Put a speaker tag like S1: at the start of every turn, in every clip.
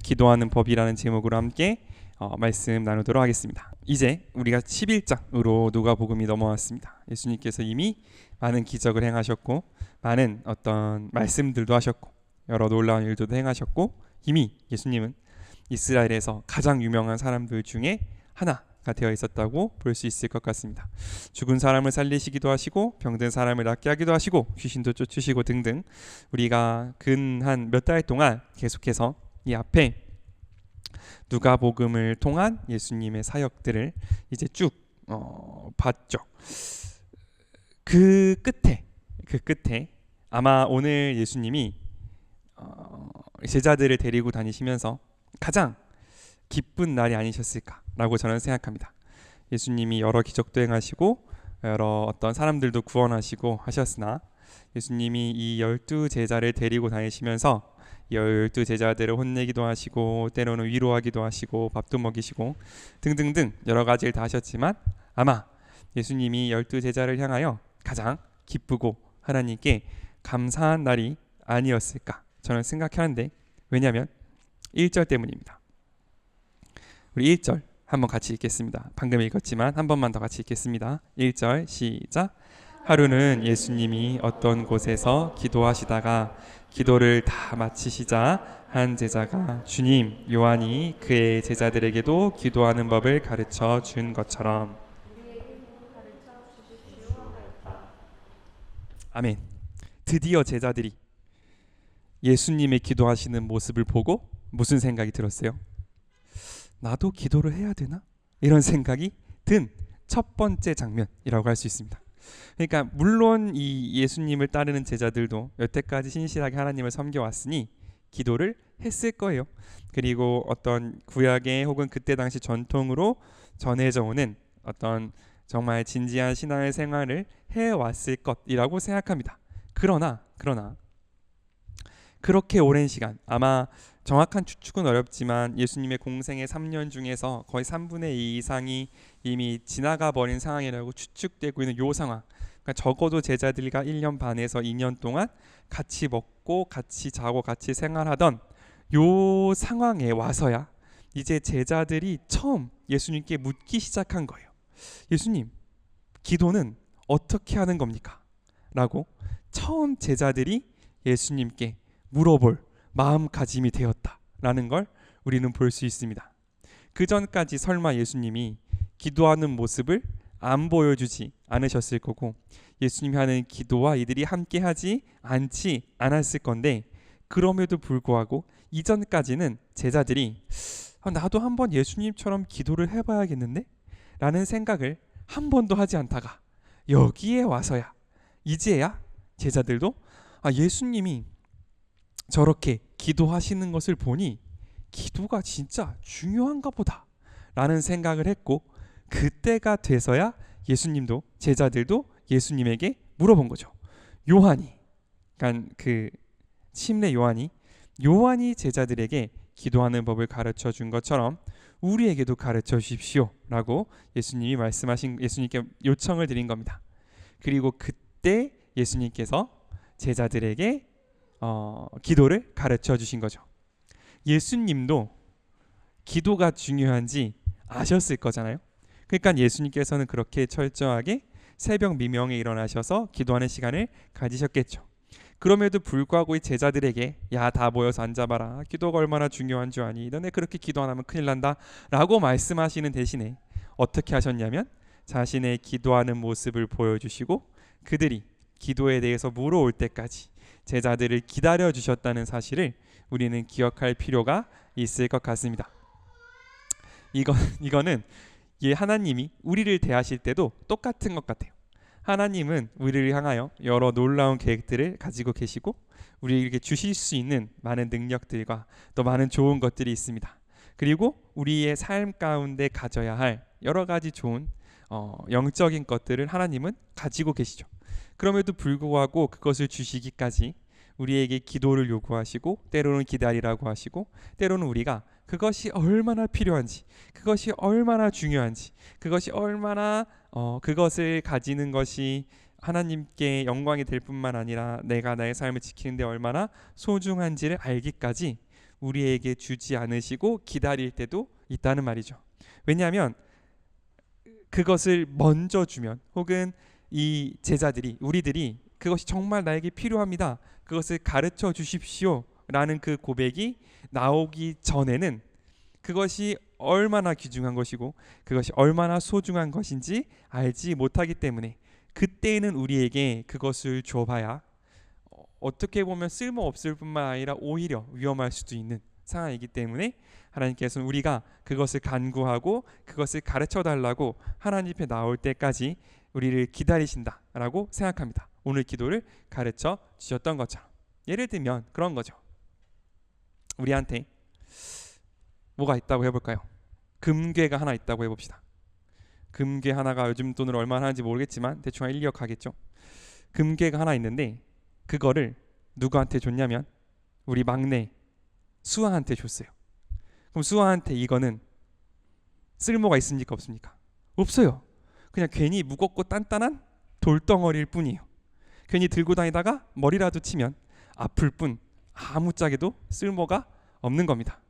S1: 기도하는 법이라는 제목으로 함께 말씀 나누도록 하겠습니다. 이제 우리가 11장으로 누가복음이 넘어왔습니다. 예수님께서 이미 많은 기적을 행하셨고 많은 어떤 말씀들도 하셨고 여러 놀라운 일들도 행하셨고 이미 예수님은 이스라엘에서 가장 유명한 사람들 중에 하나가 되어 있었다고 볼 수 있을 것 같습니다. 죽은 사람을 살리시기도 하시고 병든 사람을 낫게 하기도 하시고 귀신도 쫓으시고 등등 우리가 근 한 몇 달 동안 계속해서 이 앞에 누가복음을 통한 예수님의 사역들을 이제 쭉 봤죠. 그 끝에 아마 오늘 예수님이 제자들을 데리고 다니시면서 가장 기쁜 날이 아니셨을까라고 저는 생각합니다. 예수님이 여러 기적도 행하시고 여러 어떤 사람들도 구원하시고 하셨으나 예수님이 이 12제자를 데리고 다니시면서 12제자들을 혼내기도 하시고 때로는 위로하기도 하시고 밥도 먹이시고 등등등 여러 가지를 다 하셨지만 아마 예수님이 12제자를 향하여 가장 기쁘고 하나님께 감사한 날이 아니었을까 저는 생각하는데 왜냐하면 1절 때문입니다. 우리 1절 한번 같이 읽겠습니다. 방금 읽었지만 한 번만 더 같이 읽겠습니다. 1절 시작. 하루는 예수님이 어떤 곳에서 기도하시다가 기도를 다 마치시자 한 제자가 주님, 요한이 그의 제자들에게도 기도하는 법을 가르쳐 준 것처럼. 아멘. 드디어 제자들이 예수님의 기도하시는 모습을 보고 무슨 생각이 들었어요? 나도 기도를 해야 되나? 이런 생각이 든 첫 번째 장면이라고 할 수 있습니다. 그러니까 물론 이 예수님을 따르는 제자들도 여태까지 신실하게 하나님을 섬겨왔으니 기도를 했을 거예요. 그리고 어떤 구약의 혹은 그때 당시 전통으로 전해져 오는 어떤 정말 진지한 신앙의 생활을 해왔을 것이라고 생각합니다. 그러나 그렇게 오랜 시간 아마 정확한 추측은 어렵지만 예수님의 공생의 3년 중에서 거의 3분의 2 이상이 이미 지나가 버린 상황이라고 추측되고 있는 요 상황, 그러니까 적어도 제자들과 1년 반에서 2년 동안 같이 먹고 같이 자고 같이 생활하던 요 상황에 와서야 이제 제자들이 처음 예수님께 묻기 시작한 거예요. 예수님, 기도는 어떻게 하는 겁니까? 라고 처음 제자들이 예수님께 물어볼 마음가짐이 되었다라는 걸 우리는 볼 수 있습니다. 그 전까지 설마 예수님이 기도하는 모습을 안 보여주지 않으셨을 거고 예수님이 하는 기도와 이들이 함께 하지 않았을 건데 그럼에도 불구하고 이전까지는 제자들이 나도 한번 예수님처럼 기도를 해봐야겠는데? 라는 생각을 한 번도 하지 않다가 여기에 와서야 이제야 제자들도 예수님이 저렇게 기도하시는 것을 보니 기도가 진짜 중요한가 보다 라는 생각을 했고 그때가 돼서야 예수님도 제자들도 예수님에게 물어본 거죠. 요한이, 그러니까 그 침례 요한이 제자들에게 기도하는 법을 가르쳐 준 것처럼 우리에게도 가르쳐 주십시오 라고 예수님께 요청을 드린 겁니다. 그리고 그때 예수님께서 제자들에게 기도를 가르쳐 주신 거죠. 예수님도 기도가 중요한지 아셨을 거잖아요. 그러니까 예수님께서는 그렇게 철저하게 새벽 미명에 일어나셔서 기도하는 시간을 가지셨겠죠. 그럼에도 불구하고 이 제자들에게 다 모여서 앉아봐라, 기도가 얼마나 중요한 줄 아니, 너네 그렇게 기도 안 하면 큰일 난다 라고 말씀하시는 대신에 어떻게 하셨냐면 자신의 기도하는 모습을 보여주시고 그들이 기도에 대해서 물어올 때까지 제자들을 기다려 주셨다는 사실을 우리는 기억할 필요가 있을 것 같습니다. 이거는 하나님이 우리를 대하실 때도 똑같은 것 같아요. 하나님은 우리를 향하여 여러 놀라운 계획들을 가지고 계시고 우리에게 주실 수 있는 많은 능력들과 또 많은 좋은 것들이 있습니다. 그리고 우리의 삶 가운데 가져야 할 여러 가지 좋은 영적인 것들을 하나님은 가지고 계시죠. 그럼에도 불구하고 그것을 주시기까지 우리에게 기도를 요구하시고 때로는 기다리라고 하시고 때로는 우리가 그것이 얼마나 필요한지, 그것이 얼마나 중요한지, 그것이 얼마나 그것을 가지는 것이 하나님께 영광이 될 뿐만 아니라 내가 나의 삶을 지키는데 얼마나 소중한지를 알기까지 우리에게 주지 않으시고 기다릴 때도 있다는 말이죠. 왜냐하면 그것을 먼저 주면, 혹은 이 제자들이, 우리들이 그것이 정말 나에게 필요합니다, 그것을 가르쳐 주십시오 라는 그 고백이 나오기 전에는 그것이 얼마나 귀중한 것이고 그것이 얼마나 소중한 것인지 알지 못하기 때문에, 그때에는 우리에게 그것을 줘봐야 어떻게 보면 쓸모없을 뿐만 아니라 오히려 위험할 수도 있는 상황이기 때문에, 하나님께서는 우리가 그것을 간구하고 그것을 가르쳐 달라고 하나님 앞에 나올 때까지 우리를 기다리신다라고 생각합니다. 오늘 기도를 가르쳐 주셨던 것처럼. 예를 들면 그런 거죠. 우리한테 뭐가 있다고 해볼까요? 금괴가 하나 있다고 해봅시다. 금괴 하나가 요즘 돈으로 얼마나 하는지 모르겠지만 대충 한 1억 하겠죠. 금괴가 하나 있는데 그거를 누구한테 줬냐면 우리 막내 수아한테 줬어요. 그럼 수아한테 이거는 쓸모가 있습니까 없습니까? 없어요. 그냥 괜히 무겁고 단단한 돌덩어리일 뿐이에요. 괜히 들고 다니다가 머리라도 치면 아플 뿐 아무짝에도 쓸모가 없는 겁니다.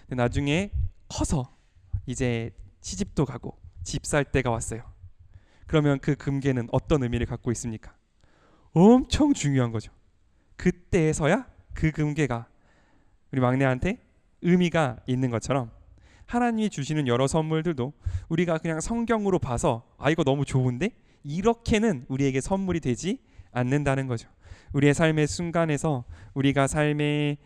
S1: 근데 나중에 커서 이제 시집도 가고 집 살 때가 왔어요. 그러면 그 금괴는 어떤 의미를 갖고 있습니까? 엄청 중요한 거죠. 그때에서야 그 금괴가 우리 막내한테 의미가 있는 것처럼, 하나님이 주시는 여러 선물들도 우리가 그냥 성경으로 봐서 아 이거 너무 좋은데 이렇게는 우리에게 선물이 되지 않는다는 거죠. 우리의 삶의 순간에서, 우리가 삶의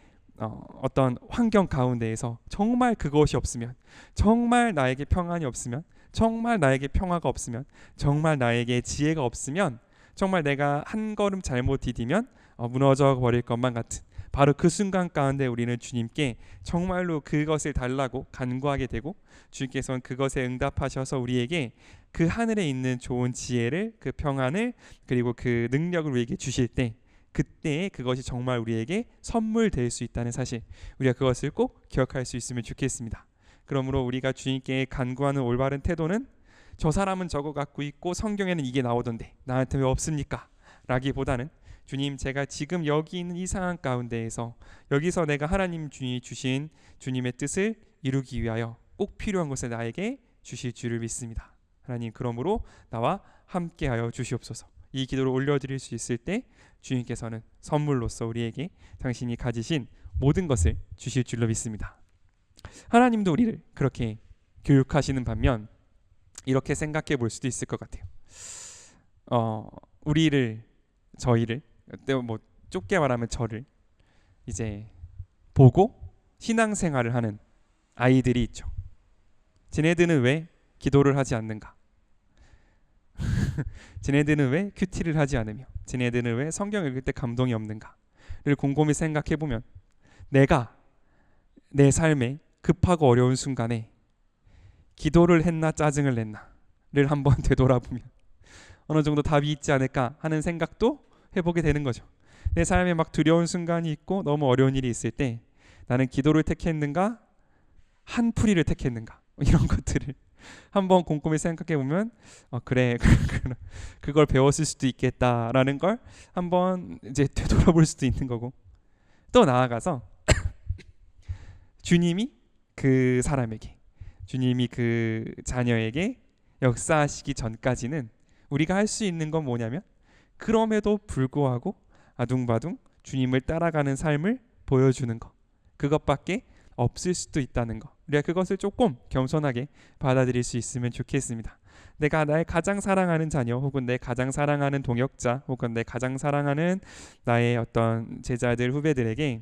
S1: 어떤 환경 가운데에서 정말 그것이 없으면, 정말 나에게 평안이 없으면, 정말 나에게 평화가 없으면, 정말 나에게 지혜가 없으면, 정말 내가 한 걸음 잘못 디디면 무너져 버릴 것만 같은, 바로 그 순간 가운데 우리는 주님께 정말로 그것을 달라고 간구하게 되고, 주님께서는 그것에 응답하셔서 우리에게 그 하늘에 있는 좋은 지혜를, 그 평안을, 그리고 그 능력을 우리에게 주실 때, 그때 그것이 정말 우리에게 선물 될 수 있다는 사실, 우리가 그것을 꼭 기억할 수 있으면 좋겠습니다. 그러므로 우리가 주님께 간구하는 올바른 태도는 저 사람은 저거 갖고 있고 성경에는 이게 나오던데 나한테 왜 없습니까? 라기보다는 주님, 제가 지금 여기 있는 이 상황 가운데에서 여기서 내가 하나님 주님이 주신 주님의 뜻을 이루기 위하여 꼭 필요한 것을 나에게 주실 줄을 믿습니다. 하나님, 그러므로 나와 함께하여 주시옵소서. 이 기도를 올려드릴 수 있을 때 주님께서는 선물로서 우리에게 당신이 가지신 모든 것을 주실 줄로 믿습니다. 하나님도 우리를 그렇게 교육하시는 반면 이렇게 생각해 볼 수도 있을 것 같아요. 저희를 뭐 좁게 말하면 저를 이제 보고 신앙생활을 하는 아이들이 있죠. 쟤네들은 왜 기도를 하지 않는가? 쟤네들은 왜 큐티를 하지 않으며, 쟤네들은 왜 성경 읽을 때 감동이 없는가를 곰곰이 생각해 보면, 내가 내 삶에 급하고 어려운 순간에 기도를 했나 짜증을 냈나를 한번 되돌아보면 어느 정도 답이 있지 않을까 하는 생각도 해보게 되는 거죠. 내 삶에 막 두려운 순간이 있고 너무 어려운 일이 있을 때 나는 기도를 택했는가, 한풀이를 택했는가, 이런 것들을 한번 곰곰이 생각해 보면 그래 그걸 배웠을 수도 있겠다라는 걸 한번 이제 되돌아볼 수도 있는 거고, 또 나아가서 주님이 그 사람에게, 주님이 그 자녀에게 역사하시기 전까지는 우리가 할 수 있는 건 뭐냐면, 그럼에도 불구하고 아둥바둥 주님을 따라가는 삶을 보여주는 것, 그것밖에 없을 수도 있다는 것, 우리가 그것을 조금 겸손하게 받아들일 수 있으면 좋겠습니다. 내가 나의 가장 사랑하는 자녀, 혹은 내 가장 사랑하는 동역자, 혹은 내 가장 사랑하는 나의 어떤 제자들, 후배들에게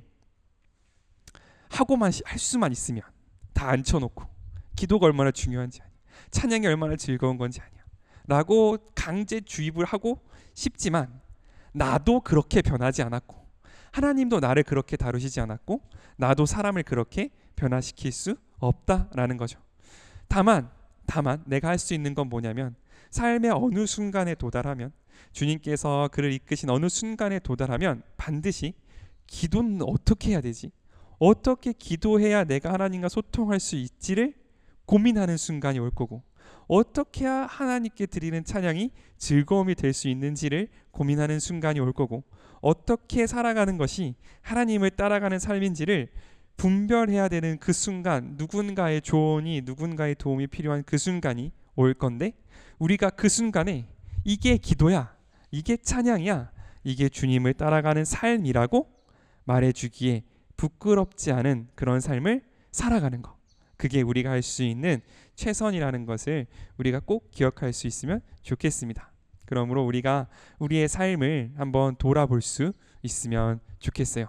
S1: 하고만 할 수만 있으면 다 앉혀놓고 기도가 얼마나 중요한지 아니야, 찬양이 얼마나 즐거운 건지 아니야 라고 강제 주입을 하고 싶지만, 나도 그렇게 변하지 않았고 하나님도 나를 그렇게 다루시지 않았고 나도 사람을 그렇게 변화시킬 수 없다라는 거죠. 다만 내가 할 수 있는 건 뭐냐면, 삶의 어느 순간에 도달하면, 주님께서 그를 이끄신 어느 순간에 도달하면 반드시 기도는 어떻게 해야 되지? 어떻게 기도해야 내가 하나님과 소통할 수 있지를 고민하는 순간이 올 거고, 어떻게 해야 하나님께 드리는 찬양이 즐거움이 될 수 있는지를 고민하는 순간이 올 거고, 어떻게 살아가는 것이 하나님을 따라가는 삶인지를 분별해야 되는 그 순간, 누군가의 조언이, 누군가의 도움이 필요한 그 순간이 올 건데, 우리가 그 순간에 이게 기도야, 이게 찬양이야, 이게 주님을 따라가는 삶이라고 말해주기에 부끄럽지 않은 그런 삶을 살아가는 것, 그게 우리가 할 수 있는 최선이라는 것을 우리가 꼭 기억할 수 있으면 좋겠습니다. 그러므로 우리가 우리의 삶을 한번 돌아볼 수 있으면 좋겠어요.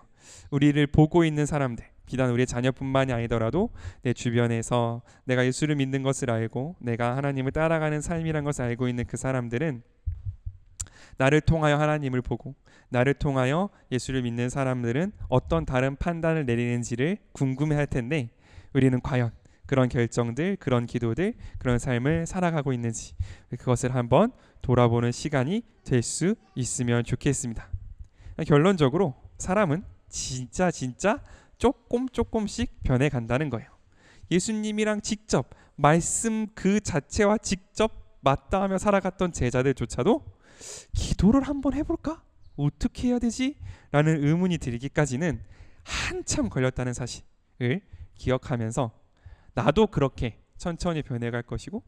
S1: 우리를 보고 있는 사람들, 비단 우리의 자녀뿐만이 아니더라도 내 주변에서 내가 예수를 믿는 것을 알고 내가 하나님을 따라가는 삶이란 것을 알고 있는 그 사람들은 나를 통하여 하나님을 보고 나를 통하여 예수를 믿는 사람들은 어떤 다른 판단을 내리는지를 궁금해할 텐데, 우리는 과연 그런 결정들, 그런 기도들, 그런 삶을 살아가고 있는지 그것을 한번 돌아보는 시간이 될 수 있으면 좋겠습니다. 결론적으로 사람은 진짜 조금씩 변해간다는 거예요. 예수님이랑 직접 말씀 그 자체와 직접 맞닿으며 살아갔던 제자들조차도 기도를 한번 해볼까? 어떻게 해야 되지? 라는 의문이 들기까지는 한참 걸렸다는 사실을 기억하면서 나도 그렇게 천천히 변해갈 것이고,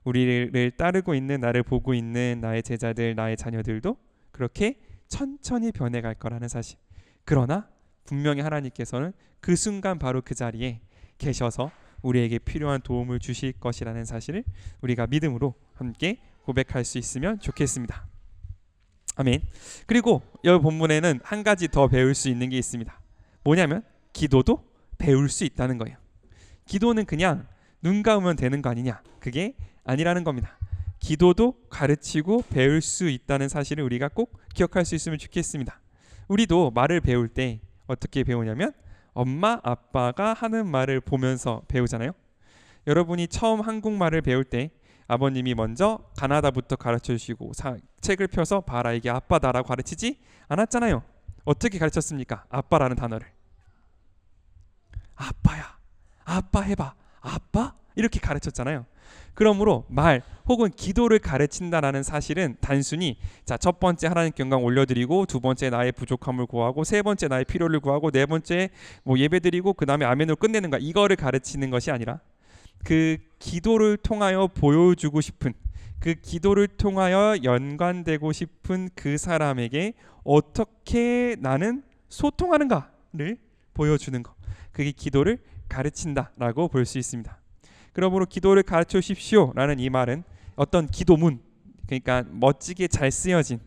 S1: 우리를 따르고 있는, 나를 보고 있는 나의 제자들, 나의 자녀들도 그렇게 천천히 변해갈 거라는 사실. 그러나 분명히 하나님께서는 그 순간 바로 그 자리에 계셔서 우리에게 필요한 도움을 주실 것이라는 사실을 우리가 믿음으로 함께 고백할 수 있으면 좋겠습니다. 아멘. 그리고 이 본문에는 한 가지 더 배울 수 있는 게 있습니다. 뭐냐면 기도도 배울 수 있다는 거예요. 기도는 그냥 눈 감으면 되는 거 아니냐, 그게 아니라는 겁니다. 기도도 가르치고 배울 수 있다는 사실을 우리가 꼭 기억할 수 있으면 좋겠습니다. 우리도 말을 배울 때 어떻게 배우냐면 엄마 아빠가 하는 말을 보면서 배우잖아요. 여러분이 처음 한국말을 배울 때 아버님이 먼저 가나다부터 가르쳐 주시고 책을 펴서 봐라, 이게 아빠다라고 가르치지 않았잖아요. 어떻게 가르쳤습니까? 아빠라는 단어를. 아빠야, 아빠 해봐, 아빠? 이렇게 가르쳤잖아요. 그러므로 말 혹은 기도를 가르친다라는 사실은 단순히 자, 첫 번째 하나님께 영광 올려드리고, 두 번째 나의 부족함을 구하고, 세 번째 나의 필요를 구하고, 네 번째 뭐 예배드리고, 그 다음에 아멘으로 끝내는 거, 이거를 가르치는 것이 아니라 그 기도를 통하여 보여주고 싶은, 그 기도를 통하여 연관되고 싶은 그 사람에게 어떻게 나는 소통하는가를 보여주는 것, 그게 기도를 가르친다라고 볼 수 있습니다. 그러므로 기도를 가르쳐 주십시오 라는 이 말은 어떤 기도문, 그러니까 멋지게 잘 쓰여진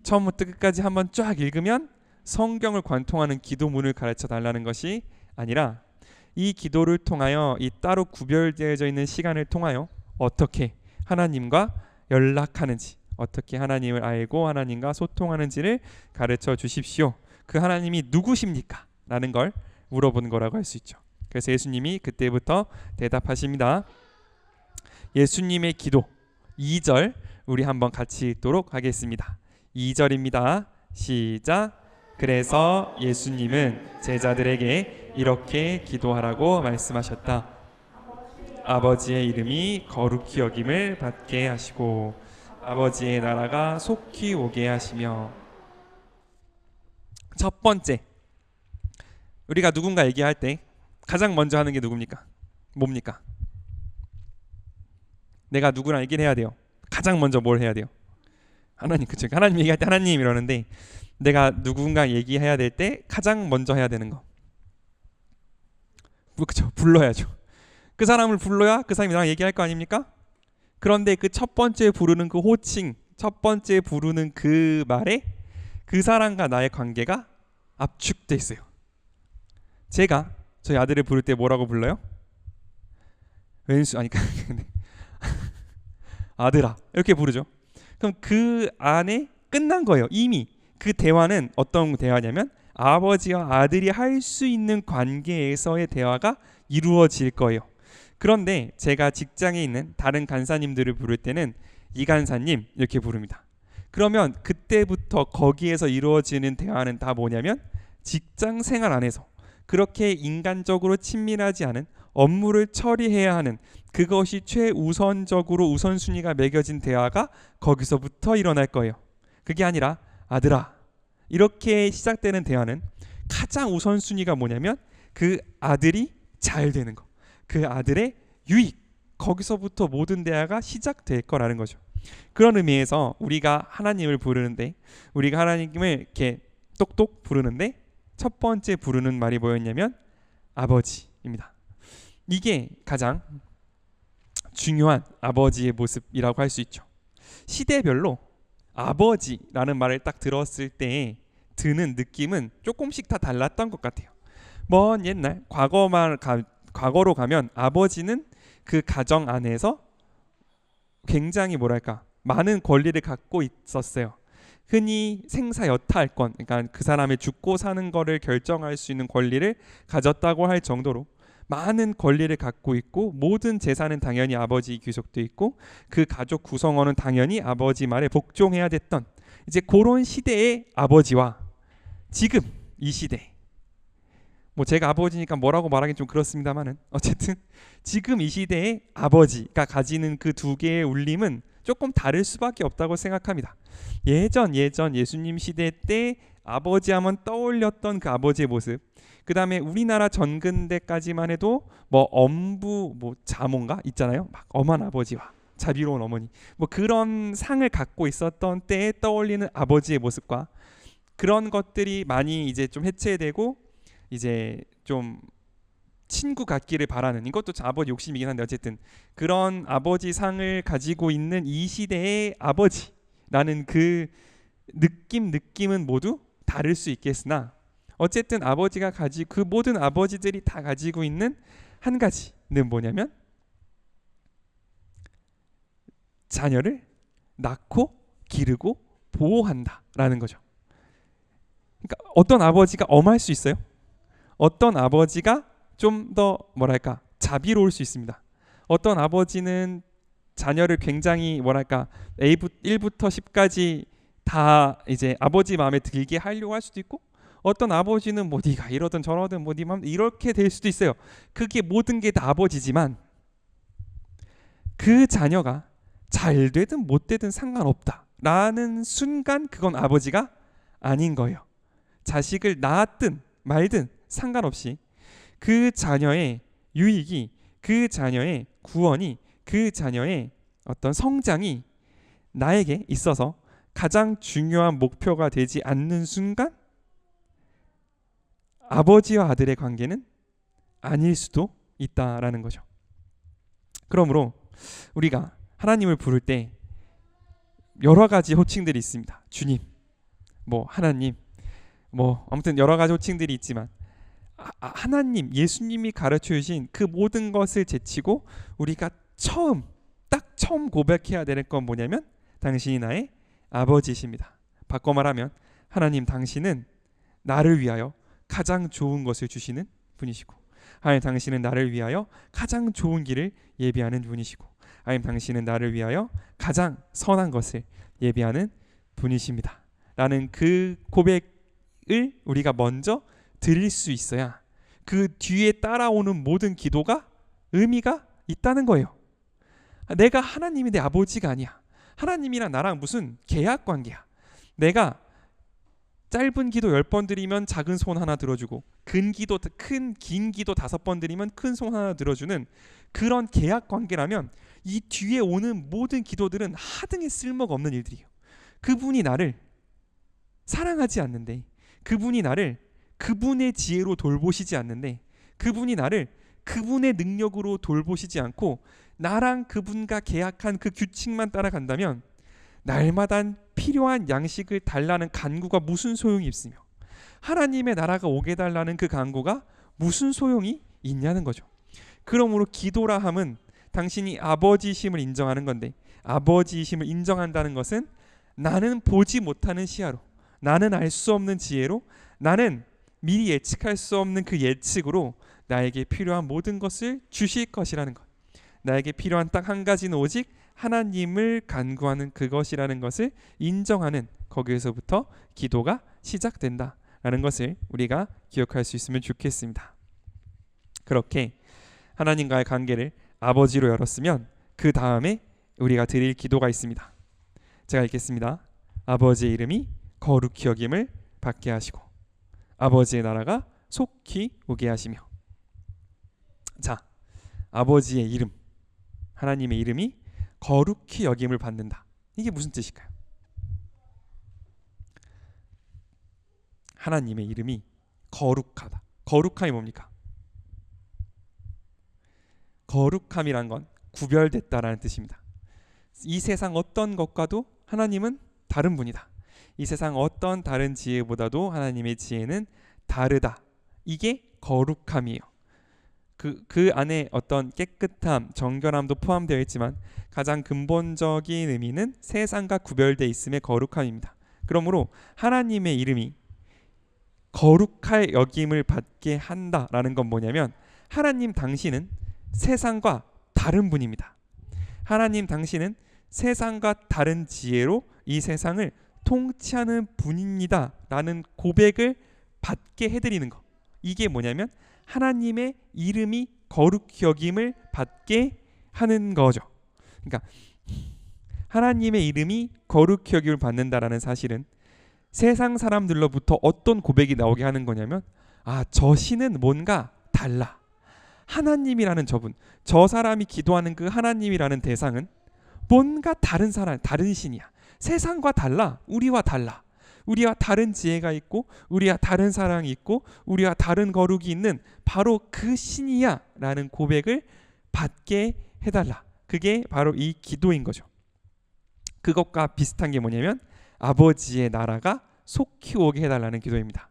S1: 처음부터 끝까지 한번 쫙 읽으면 성경을 관통하는 기도문을 가르쳐 달라는 것이 아니라, 이 기도를 통하여 이 따로 구별되어져 있는 시간을 통하여 어떻게 하나님과 연락하는지, 어떻게 하나님을 알고 하나님과 소통하는지를 가르쳐 주십시오. 그 하나님이 누구십니까? 라는 걸 물어보는 거라고 할 수 있죠. 그래서 예수님이 그때부터 대답하십니다. 예수님의 기도 2절 우리 한번 같이 읽도록 하겠습니다. 2절입니다. 시작. 그래서 예수님은 제자들에게 이렇게 기도하라고 말씀하셨다. 아버지의 이름이 거룩히 여김을 받게 하시고 아버지의 나라가 속히 오게 하시며. 첫 번째, 우리가 누군가 얘기할 때 가장 먼저 하는 게 누굽니까? 뭡니까? 내가 누구랑 얘기를 해야 돼요. 가장 먼저 뭘 해야 돼요? 하나님, 그쵸? 하나님 얘기할 때 하나님 이러는데, 내가 누군가 얘기해야 될 때 가장 먼저 해야 되는 거, 그쵸? 불러야죠. 그 사람을 불러야 그 사람이 나랑 얘기할 거 아닙니까? 그런데 그 첫 번째 부르는 그 호칭, 첫 번째 부르는 그 말에 그 사람과 나의 관계가 압축돼 있어요. 제가 저희 아들을 부를 때 뭐라고 불러요? 왼수 아니 아들아 이렇게 부르죠. 그럼 그 안에 끝난 거예요. 이미 그 대화는 어떤 대화냐면 아버지와 아들이 할 수 있는 관계에서의 대화가 이루어질 거예요. 그런데 제가 직장에 있는 다른 간사님들을 부를 때는 이 간사님 이렇게 부릅니다. 그러면 그때부터 거기에서 이루어지는 대화는 다 뭐냐면 직장 생활 안에서 그렇게 인간적으로 친밀하지 않은 업무를 처리해야 하는, 그것이 최우선적으로 우선순위가 매겨진 대화가 거기서부터 일어날 거예요. 그게 아니라 아들아 이렇게 시작되는 대화는 가장 우선순위가 뭐냐면 그 아들이 잘 되는 거, 그 아들의 유익, 거기서부터 모든 대화가 시작될 거라는 거죠. 그런 의미에서 우리가 하나님을 부르는데, 우리가 하나님을 이렇게 똑똑 부르는데 첫 번째 부르는 말이 뭐였냐면 아버지입니다. 이게 가장 중요한 아버지의 모습이라고 할 수 있죠. 시대별로 아버지라는 말을 딱 들었을 때 드는 느낌은 조금씩 다 달랐던 것 같아요. 먼 옛날 과거로 가면 아버지는 그 가정 안에서 굉장히 뭐랄까 많은 권리를 갖고 있었어요. 흔히 생사여탈권, 그러니까 그 사람의 죽고 사는 거를 결정할 수 있는 권리를 가졌다고 할 정도로 많은 권리를 갖고 있고, 모든 재산은 당연히 아버지 귀속돼 있고, 그 가족 구성원은 당연히 아버지 말에 복종해야 됐던, 이제 그런 시대의 아버지와 지금 이 시대, 뭐 제가 아버지니까 뭐라고 말하긴 좀 그렇습니다만은 어쨌든 지금 이 시대의 아버지가 가지는 그 두 개의 울림은 조금 다를 수밖에 없다고 생각합니다. 예전 예수님 시대 때 아버지 하면 떠올렸던 그 아버지의 모습, 그 다음에 우리나라 전근대까지만 해도 뭐 엄부 뭐 자모인가 있잖아요. 막 엄한 아버지와 자비로운 어머니, 뭐 그런 상을 갖고 있었던 때에 떠올리는 아버지의 모습과 그런 것들이 많이 이제 좀 해체되고 이제 좀 친구 같기를 바라는, 이것도 아버지 욕심이긴 한데 어쨌든 그런 아버지 상을 가지고 있는 이 시대의 아버지라는 그 느낌은 모두 다를 수 있겠으나, 어쨌든 아버지가 그 모든 아버지들이 다 가지고 있는 한 가지는 뭐냐면 자녀를 낳고 기르고 보호한다라는 거죠. 그러니까 어떤 아버지가 엄할 수 있어요. 어떤 아버지가 좀 더 뭐랄까 자비로울 수 있습니다. 어떤 아버지는 자녀를 굉장히 뭐랄까 1부터 10까지 다 이제 아버지 마음에 들게 하려고 할 수도 있고, 어떤 아버지는 뭐 네가 이러든 저러든 뭐 네 마음 이렇게 될 수도 있어요. 그게 모든 게 다 아버지지만 그 자녀가 잘 되든 못 되든 상관없다라는 순간 그건 아버지가 아닌 거예요. 자식을 낳았든 말든 상관없이 그 자녀의 유익이, 그 자녀의 구원이, 그 자녀의 어떤 성장이 나에게 있어서 가장 중요한 목표가 되지 않는 순간 아버지와 아들의 관계는 아닐 수도 있다라는 거죠. 그러므로 우리가 하나님을 부를 때 여러 가지 호칭들이 있습니다. 주님, 뭐 하나님, 뭐 아무튼 여러 가지 호칭들이 있지만 하나님, 예수님이 가르쳐 주신 그 모든 것을 제치고 우리가 딱 처음 고백해야 되는 건 뭐냐면 당신이 나의 아버지이십니다. 바꿔 말하면 하나님, 당신은 나를 위하여 가장 좋은 것을 주시는 분이시고, 하나님, 당신은 나를 위하여 가장 좋은 길을 예비하는 분이시고, 하나님, 당신은 나를 위하여 가장 선한 것을 예비하는 분이십니다 라는 그 고백을 우리가 먼저 드릴 수 있어야 그 뒤에 따라오는 모든 기도가 의미가 있다는 거예요. 내가 하나님이 내 아버지가 아니야. 하나님이랑 나랑 무슨 계약 관계야. 내가 짧은 기도 10번 드리면 작은 손 하나 들어주고, 긴 기도 5번 드리면 큰 손 하나 들어주는 그런 계약 관계라면 이 뒤에 오는 모든 기도들은 하등의 쓸모가 없는 일들이에요. 그분이 나를 사랑하지 않는데, 그분이 나를 그분의 지혜로 돌보시지 않는데, 그분이 나를 그분의 능력으로 돌보시지 않고 나랑 그분과 계약한 그 규칙만 따라간다면 날마다 필요한 양식을 달라는 간구가 무슨 소용이 있으며, 하나님의 나라가 오게 달라는 그 간구가 무슨 소용이 있냐는 거죠. 그러므로 기도라 함은 당신이 아버지이심을 인정하는 건데, 아버지이심을 인정한다는 것은 나는 보지 못하는 시야로, 나는 알 수 없는 지혜로, 나는 미리 예측할 수 없는 그 예측으로 나에게 필요한 모든 것을 주실 것이라는 것, 나에게 필요한 딱 한 가지는 오직 하나님을 간구하는 그것이라는 것을 인정하는, 거기에서부터 기도가 시작된다라는 것을 우리가 기억할 수 있으면 좋겠습니다. 그렇게 하나님과의 관계를 아버지로 열었으면 그 다음에 우리가 드릴 기도가 있습니다. 제가 읽겠습니다. 아버지의 이름이 거룩히 여김을 받게 하시고 아버지의 나라가 속히 오게 하시며 자, 아버지의 이름, 하나님의 이름이 거룩히 여김을 받는다. 이게 무슨 뜻일까요? 하나님의 이름이 거룩하다. 거룩함이 뭡니까? 거룩함이란 건 구별됐다라는 뜻입니다. 이 세상 어떤 것과도 하나님은 다른 분이다. 이 세상 어떤 다른 지혜보다도 하나님의 지혜는 다르다. 이게 거룩함이에요. 그 안에 어떤 깨끗함, 정결함도 포함되어 있지만 가장 근본적인 의미는 세상과 구별되어 있음의 거룩함입니다. 그러므로 하나님의 이름이 거룩할 여김을 받게 한다라는 건 뭐냐면 하나님 당신은 세상과 다른 분입니다. 하나님 당신은 세상과 다른 지혜로 이 세상을 통치하는 분입니다 라는 고백을 받게 해드리는 것. 이게 뭐냐면 하나님의 이름이 거룩히 여김을 받게 하는 거죠. 그러니까 하나님의 이름이 거룩히 여김을 받는다라는 사실은 세상 사람들로부터 어떤 고백이 나오게 하는 거냐면 저 신은 뭔가 달라. 하나님이라는 저분, 저 사람이 기도하는 그 하나님이라는 대상은 뭔가 다른 사람, 다른 신이야. 세상과 달라. 우리와 달라. 우리와 다른 지혜가 있고 우리와 다른 사랑이 있고 우리와 다른 거룩이 있는 바로 그 신이야 라는 고백을 받게 해달라. 그게 바로 이 기도인 거죠. 그것과 비슷한 게 뭐냐면 아버지의 나라가 속히 오게 해달라는 기도입니다.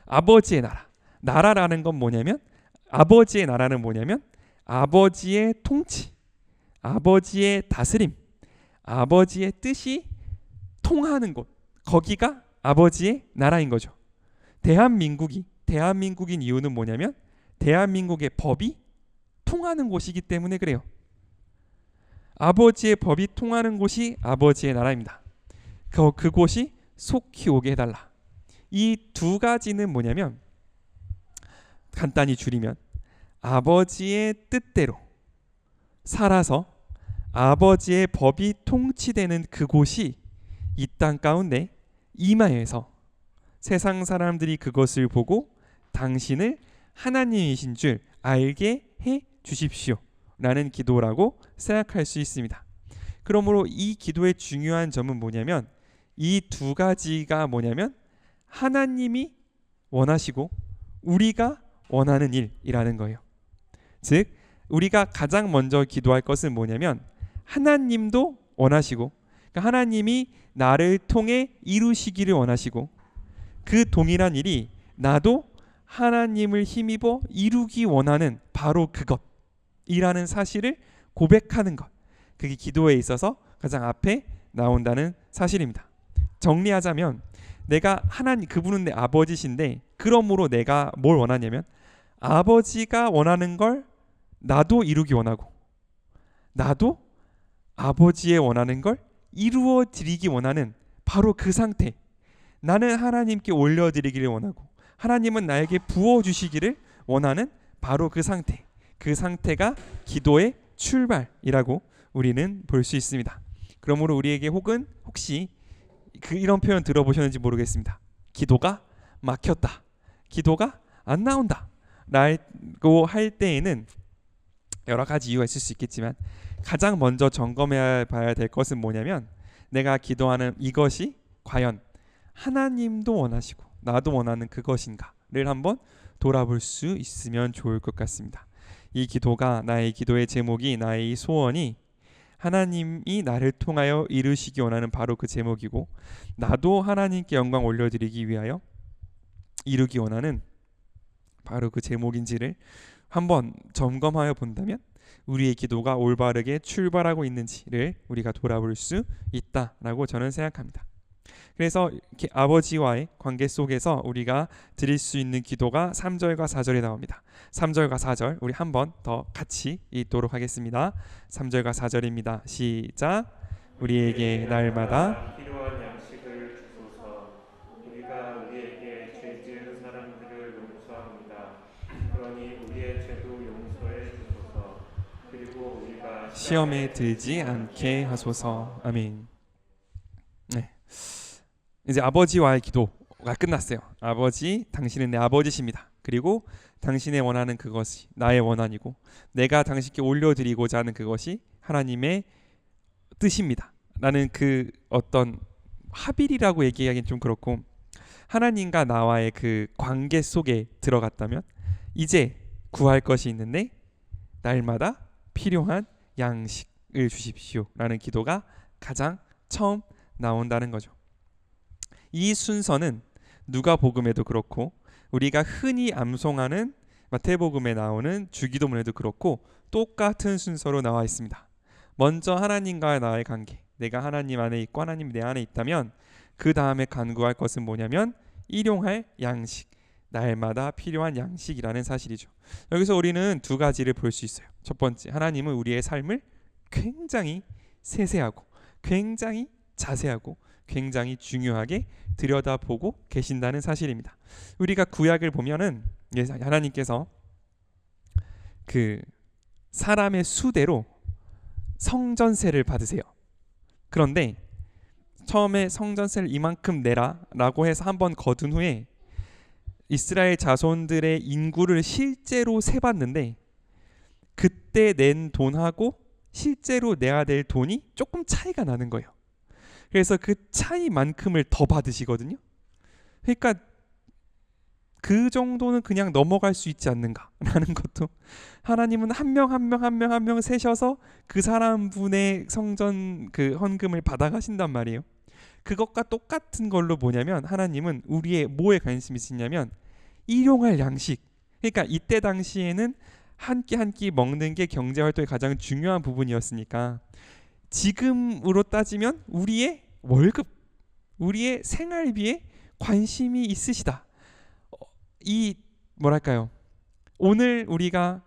S1: 아버지의 나라. 나라라는 건 뭐냐면 아버지의 나라는 뭐냐면 아버지의 통치, 아버지의 다스림, 아버지의 뜻이 통하는 곳. 거기가 아버지의 나라인 거죠. 대한민국인 이유는 뭐냐면 대한민국의 법이 통하는 곳이기 때문에 그래요. 아버지의 법이 통하는 곳이 아버지의 나라입니다. 그곳이 속히 오게 해달라. 이 두 가지는 뭐냐면 간단히 줄이면 아버지의 뜻대로 살아서 아버지의 법이 통치되는 그곳이 이 땅 가운데 임하여서 세상 사람들이 그것을 보고 당신을 하나님이신 줄 알게 해 주십시오 라는 기도라고 생각할 수 있습니다. 그러므로 이 기도의 중요한 점은 뭐냐면 이 두 가지가 뭐냐면 하나님이 원하시고 우리가 원하는 일이라는 거예요. 즉 우리가 가장 먼저 기도할 것은 뭐냐면 하나님도 원하시고 그러니까 하나님이 나를 통해 이루시기를 원하시고 그 동일한 일이 나도 하나님을 힘입어 이루기 원하는 바로 그것이라는 사실을 고백하는 것. 그게 기도에 있어서 가장 앞에 나온다는 사실입니다. 정리하자면 내가 하나님 그분은 내 아버지신데 그러므로 내가 뭘 원하냐면 아버지가 원하는 걸 나도 이루기 원하고 나도 아버지의 원하는 걸 이루어 드리기 원하는 바로 그 상태. 나는 하나님께 올려드리기를 원하고 하나님은 나에게 부어주시기를 원하는 바로 그 상태. 그 상태가 기도의 출발이라고 우리는 볼 수 있습니다. 그러므로 우리에게 혹시 이런 표현 들어보셨는지 모르겠습니다. 기도가 막혔다. 기도가 안 나온다. 라고 할 때에는 여러 가지 이유가 있을 수 있겠지만 가장 먼저 점검해 봐야 될 것은 뭐냐면 내가 기도하는 이것이 과연 하나님도 원하시고 나도 원하는 그것인가를 한번 돌아볼 수 있으면 좋을 것 같습니다. 이 기도가 나의 기도의 제목이 나의 이 소원이 하나님이 나를 통하여 이루시기 원하는 바로 그 제목이고 나도 하나님께 영광 올려드리기 위하여 이루기 원하는 바로 그 제목인지를 한번 점검하여 본다면 우리의 기도가 올바르게 출발하고 있는지를 우리가 돌아볼 수 있다라고 저는 생각합니다. 그래서 이렇게 아버지와의 관계 속에서 우리가 드릴 수 있는 기도가 3절과 4절에 나옵니다. 3절과 4절 우리 한 번 더 같이 읽도록 하겠습니다. 3절과 4절입니다. 시작. 우리에게 날마다
S2: 필요한 양식을 주소서. 우리가 우리에게 죄 지은 사람들을 용서합니다. 그러니 우리의 죄도 용서해 주소서. 그리고 우리가
S1: 시험에 들지 않게 하소서. 아멘. 네. 이제 아버지와의 기도가 끝났어요. 아버지, 당신은 내 아버지십니다. 그리고 당신의 원하는 그것이 나의 원한이고 내가 당신께 올려드리고자 하는 그것이 하나님의 뜻입니다 라는 그 어떤 합일이라고 얘기하기는 좀 그렇고, 하나님과 나와의 그 관계 속에 들어갔다면 이제 구할 것이 있는데 날마다 필요한 양식을 주십시오 라는 기도가 가장 처음 나온다는 거죠. 이 순서는 누가복음에도 그렇고 우리가 흔히 암송하는 마태복음에 나오는 주기도문에도 그렇고 똑같은 순서로 나와 있습니다. 먼저 하나님과 나의 관계, 내가 하나님 안에 있고 하나님 내 안에 있다면 그 다음에 간구할 것은 뭐냐면 일용할 양식, 날마다 필요한 양식이라는 사실이죠. 여기서 우리는 두 가지를 볼 수 있어요. 첫 번째, 하나님은 우리의 삶을 굉장히 세세하고 굉장히 자세하고 굉장히 중요하게 들여다보고 계신다는 사실입니다. 우리가 구약을 보면은 하나님께서 그 사람의 수대로 성전세를 받으세요. 그런데 처음에 성전세를 이만큼 내라 라고 해서 한번 거둔 후에 이스라엘 자손들의 인구를 실제로 세봤는데 그때 낸 돈하고 실제로 내야 될 돈이 조금 차이가 나는 거예요. 그래서 그 차이만큼을 더 받으시거든요. 그러니까 그 정도는 그냥 넘어갈 수 있지 않는가라는 것도, 하나님은 한 명 한 명 세셔서 그 사람 분의 성전 그 헌금을 받아가신단 말이에요. 그것과 똑같은 걸로 뭐냐면 하나님은 우리의 뭐에 관심이 있냐면 일용할 양식. 그러니까 이때 당시에는 한 끼 한 끼 먹는 게 경제활동의 가장 중요한 부분이었으니까 지금으로 따지면 우리의 월급, 우리의 생활비에 관심이 있으시다. 이 뭐랄까요, 오늘 우리가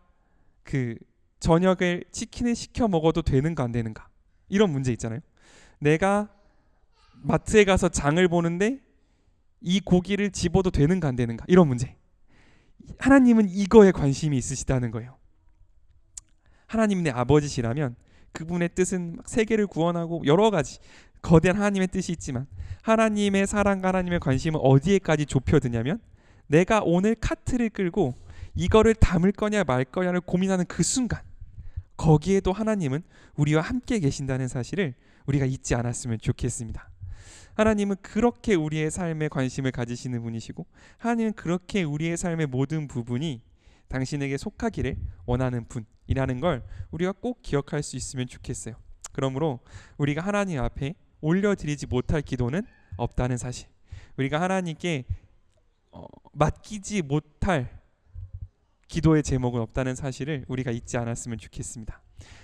S1: 그 저녁을 치킨을 시켜 먹어도 되는가 안 되는가 이런 문제 있잖아요. 내가 마트에 가서 장을 보는데 이 고기를 집어도 되는가 안 되는가 이런 문제. 하나님은 이거에 관심이 있으시다는 거예요. 하나님 내 아버지시라면 그분의 뜻은 막 세계를 구원하고 여러 가지 거대한 하나님의 뜻이 있지만 하나님의 사랑과 하나님의 관심은 어디에까지 좁혀드냐면 내가 오늘 카트를 끌고 이거를 담을 거냐 말 거냐를 고민하는 그 순간, 거기에도 하나님은 우리와 함께 계신다는 사실을 우리가 잊지 않았으면 좋겠습니다. 하나님은 그렇게 우리의 삶에 관심을 가지시는 분이시고 하나님은 그렇게 우리의 삶의 모든 부분이 당신에게 속하기를 원하는 분이라는 걸 우리가 꼭 기억할 수 있으면 좋겠어요. 그러므로 우리가 하나님 앞에 올려드리지 못할 기도는 없다는 사실, 우리가 하나님께 맡기지 못할 기도의 제목은 없다는 사실을 우리가 잊지 않았으면 좋겠습니다.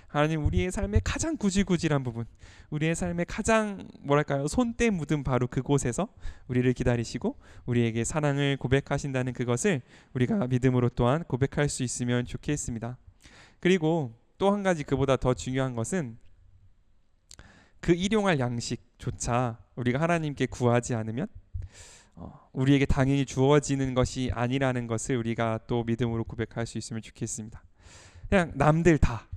S1: 하나님, 우리의 삶의 가장 구질구질한 부분, 우리의 삶의 가장 뭐랄까요 손때 묻은 바로 그곳에서 우리를 기다리시고 우리에게 사랑을 고백하신다는 그것을 우리가 믿음으로 또한 고백할 수 있으면 좋겠습니다. 그리고 또 한 가지 그보다 더 중요한 것은 그 일용할 양식조차 우리가 하나님께 구하지 않으면 우리에게 당연히 주어지는 것이 아니라는 것을 우리가 또 믿음으로 고백할 수 있으면 좋겠습니다. 그냥 남들 다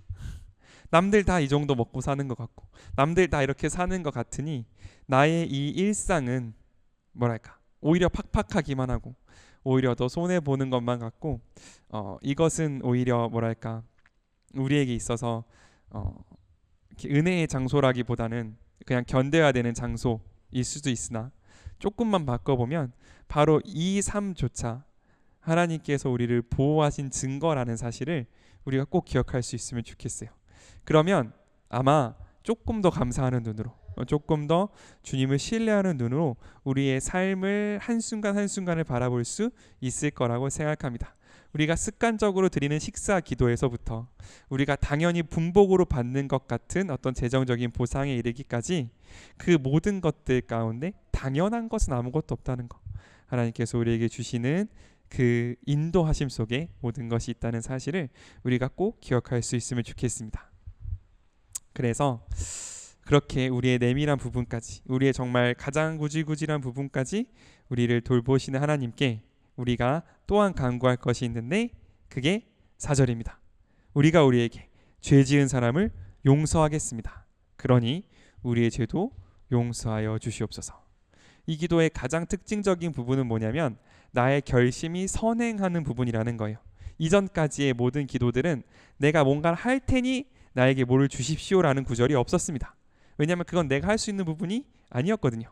S1: 이 정도 먹고 사는 것 같고 남들 다 이렇게 사는 것 같으니 나의 이 일상은 뭐랄까 오히려 팍팍하기만 하고 오히려 더 손해보는 것만 같고 이것은 오히려 뭐랄까 우리에게 있어서 은혜의 장소라기보다는 그냥 견뎌야 되는 장소일 수도 있으나 조금만 바꿔보면 바로 이 삶조차 하나님께서 우리를 보호하신 증거라는 사실을 우리가 꼭 기억할 수 있으면 좋겠어요. 그러면 아마 조금 더 감사하는 눈으로, 조금 더 주님을 신뢰하는 눈으로 우리의 삶을 한순간 한순간을 바라볼 수 있을 거라고 생각합니다. 우리가 습관적으로 드리는 식사 기도에서부터 우리가 당연히 분복으로 받는 것 같은 어떤 재정적인 보상에 이르기까지 그 모든 것들 가운데 당연한 것은 아무것도 없다는 것, 하나님께서 우리에게 주시는 그 인도하심 속에 모든 것이 있다는 사실을 우리가 꼭 기억할 수 있으면 좋겠습니다. 그래서 그렇게 우리의 내밀한 부분까지, 우리의 정말 가장 구질구질한 부분까지 우리를 돌보시는 하나님께 우리가 또한 간구할 것이 있는데 그게 4절입니다. 우리가 우리에게 죄 지은 사람을 용서하겠습니다. 그러니 우리의 죄도 용서하여 주시옵소서. 이 기도의 가장 특징적인 부분은 뭐냐면 나의 결심이 선행하는 부분이라는 거예요. 이전까지의 모든 기도들은 내가 뭔가를 할 테니 나에게 뭐를 주십시오라는 구절이 없었습니다. 왜냐하면 그건 내가 할 수 있는 부분이 아니었거든요.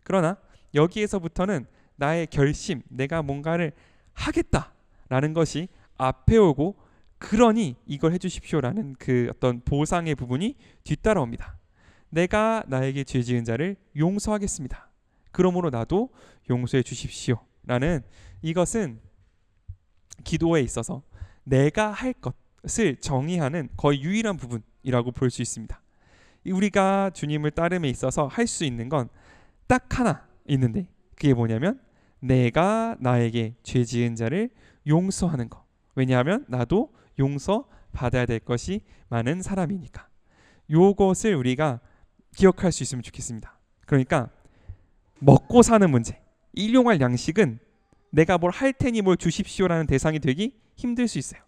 S1: 그러나 여기에서부터는 나의 결심, 내가 뭔가를 하겠다라는 것이 앞에 오고, 그러니 이걸 해주십시오라는 그 어떤 보상의 부분이 뒤따라옵니다. 내가 나에게 죄 지은 자를 용서하겠습니다. 그러므로 나도 용서해 주십시오라는, 이것은 기도에 있어서 내가 할 것을 정의하는 거의 유일한 부분이라고 볼 수 있습니다. 우리가 주님을 따름에 있어서 할 수 있는 건 딱 하나 있는데, 그게 뭐냐면 내가 나에게 죄 지은 자를 용서하는 거. 왜냐하면 나도 용서 받아야 될 것이 많은 사람이니까. 요것을 우리가 기억할 수 있으면 좋겠습니다. 그러니까 먹고 사는 문제, 일용할 양식은 내가 뭘 할 테니 뭘 주십시오라는 대상이 되기 힘들 수 있어요.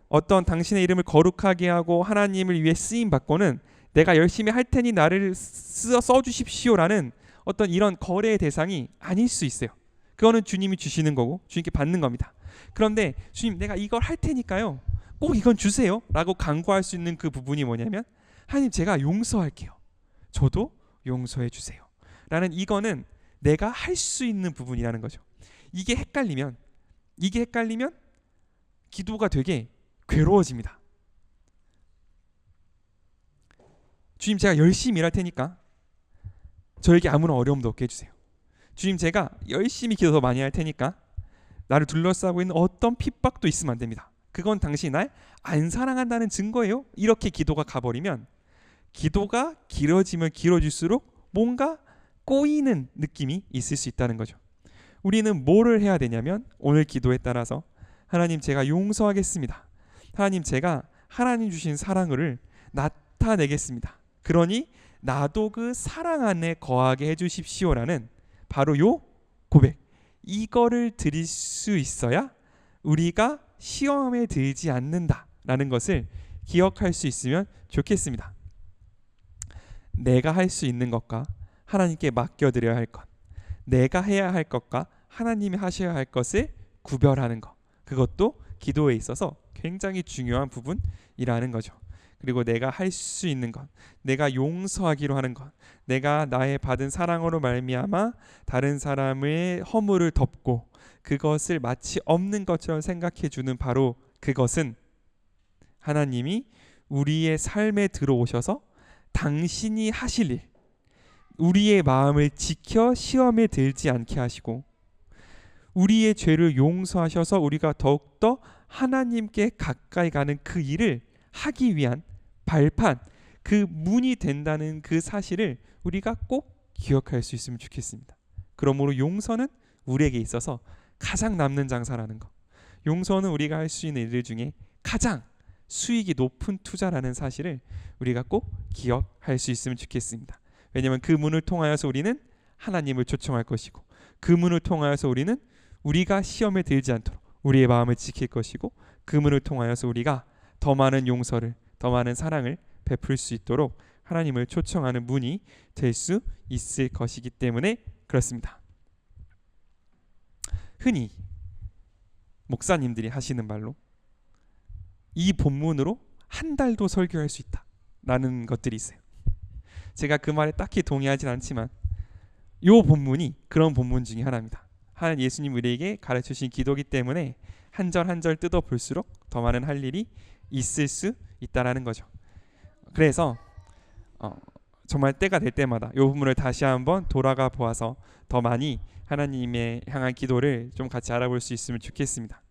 S1: 어떤 당신의 이름을 거룩하게 하고 하나님을 위해 쓰임 받고는 내가 열심히 할 테니 나를 써주십시오라는 어떤 이런 거래의 대상이 아닐 수 있어요. 그거는 주님이 주시는 거고 주님께 받는 겁니다. 그런데 주님, 내가 이걸 할 테니까요, 꼭 이건 주세요 라고 간구할 수 있는 그 부분이 뭐냐면, 하나님, 제가 용서할게요, 저도 용서해 주세요 라는, 이거는 내가 할 수 있는 부분이라는 거죠. 이게 헷갈리면 기도가 되게 괴로워집니다. 주님, 제가 열심히 일할 테니까 저에게 아무런 어려움도 없게 해주세요. 주님, 제가 열심히 기도 더 많이 할 테니까 나를 둘러싸고 있는 어떤 핍박도 있으면 안 됩니다. 그건 당신이 날 안 사랑한다는 증거예요. 이렇게 기도가 가버리면, 기도가 길어지면 길어질수록 뭔가 꼬이는 느낌이 있을 수 있다는 거죠. 우리는 뭐를 해야 되냐면, 오늘 기도에 따라서 하나님, 제가 용서하겠습니다. 하나님, 제가 하나님 주신 사랑을 나타내겠습니다. 그러니 나도 그 사랑 안에 거하게 해주십시오라는 바로 요 고백, 이거를 드릴 수 있어야 우리가 시험에 들지 않는다라는 것을 기억할 수 있으면 좋겠습니다. 내가 할 수 있는 것과 하나님께 맡겨드려야 할 것, 내가 해야 할 것과 하나님이 하셔야 할 것을 구별하는 것, 그것도 기도에 있어서 굉장히 중요한 부분이라는 거죠. 그리고 내가 할 수 있는 것, 내가 용서하기로 하는 것, 내가 나의 받은 사랑으로 말미암아 다른 사람의 허물을 덮고 그것을 마치 없는 것처럼 생각해 주는, 바로 그것은 하나님이 우리의 삶에 들어오셔서 당신이 하실 일, 우리의 마음을 지켜 시험에 들지 않게 하시고 우리의 죄를 용서하셔서 우리가 더욱더 하나님께 가까이 가는 그 일을 하기 위한 발판, 그 문이 된다는 그 사실을 우리가 꼭 기억할 수 있으면 좋겠습니다. 그러므로 용서는 우리에게 있어서 가장 남는 장사라는 것, 용서는 우리가 할 수 있는 일들 중에 가장 수익이 높은 투자라는 사실을 우리가 꼭 기억할 수 있으면 좋겠습니다. 왜냐하면 그 문을 통하여서 우리는 하나님을 초청할 것이고, 그 문을 통하여서 우리는 우리가 시험에 들지 않도록 우리의 마음을 지킬 것이고, 그 문을 통하여서 우리가 더 많은 용서를, 더 많은 사랑을 베풀 수 있도록 하나님을 초청하는 문이 될 수 있을 것이기 때문에 그렇습니다. 흔히 목사님들이 하시는 말로 이 본문으로 한 달도 설교할 수 있다라는 것들이 있어요. 제가 그 말에 딱히 동의하진 않지만 이 본문이 그런 본문 중에 하나입니다. 하나님 예수님 우리에게 가르치신 기도기 때문에 한 절 한 절 뜯어 볼수록 더 많은 할 일이 있을 수 있다라는 거죠. 그래서 정말 때가 될 때마다 이 부분을 다시 한번 돌아가 보아서 더 많이 하나님의 향한 기도를 좀 같이 알아볼 수 있으면 좋겠습니다.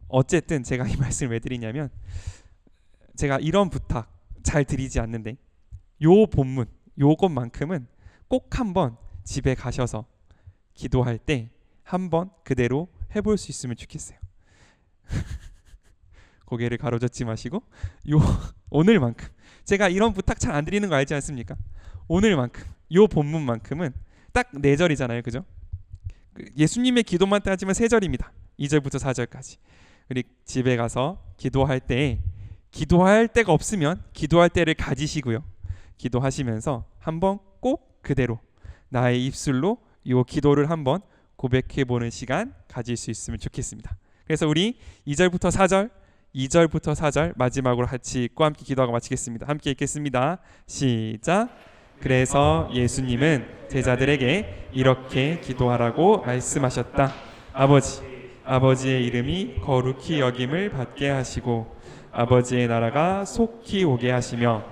S1: 어쨌든 제가 이 말씀을 왜 드리냐면, 제가 이런 부탁 잘 드리지 않는데 요 본문 요것만큼은 꼭 한번 집에 가셔서 기도할 때 한번 그대로 해볼 수 있으면 좋겠어요. 고개를 가로젓지 마시고, 요 오늘만큼, 제가 이런 부탁 잘 안 드리는 거 알지 않습니까? 오늘만큼, 요 본문만큼은 딱 4절이잖아요, 그죠? 예수님의 기도만 따지면 3절입니다. 2절부터 4절까지. 우리 집에 가서 기도할 때, 기도할 때가 없으면 기도할 때를 가지시고요, 기도하시면서 한번 꼭 그대로 나의 입술로 요 기도를 한번 고백해 보는 시간 가질 수 있으면 좋겠습니다. 그래서 우리 2절부터 4절 마지막으로 같이 읽고 함께 기도하고 마치겠습니다. 함께 읽겠습니다. 시작. 그래서 예수님은 제자들에게 이렇게 기도하라고 말씀하셨다. 아버지의 이름이 거룩히 여김을 받게 하시고 아버지의 나라가 속히 오게 하시며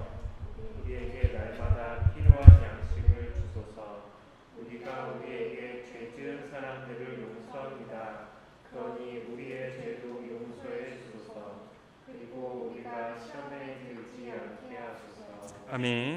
S2: 우리에게 날마다 필요한 양식을 주소서. 우리가 우리에게 죄 지은 사람들을 용서합니다. 그러니 우리의 죄도 용서해 주소서. 그리고 우리가 시험에 들지 않게 하소서.
S1: 아멘.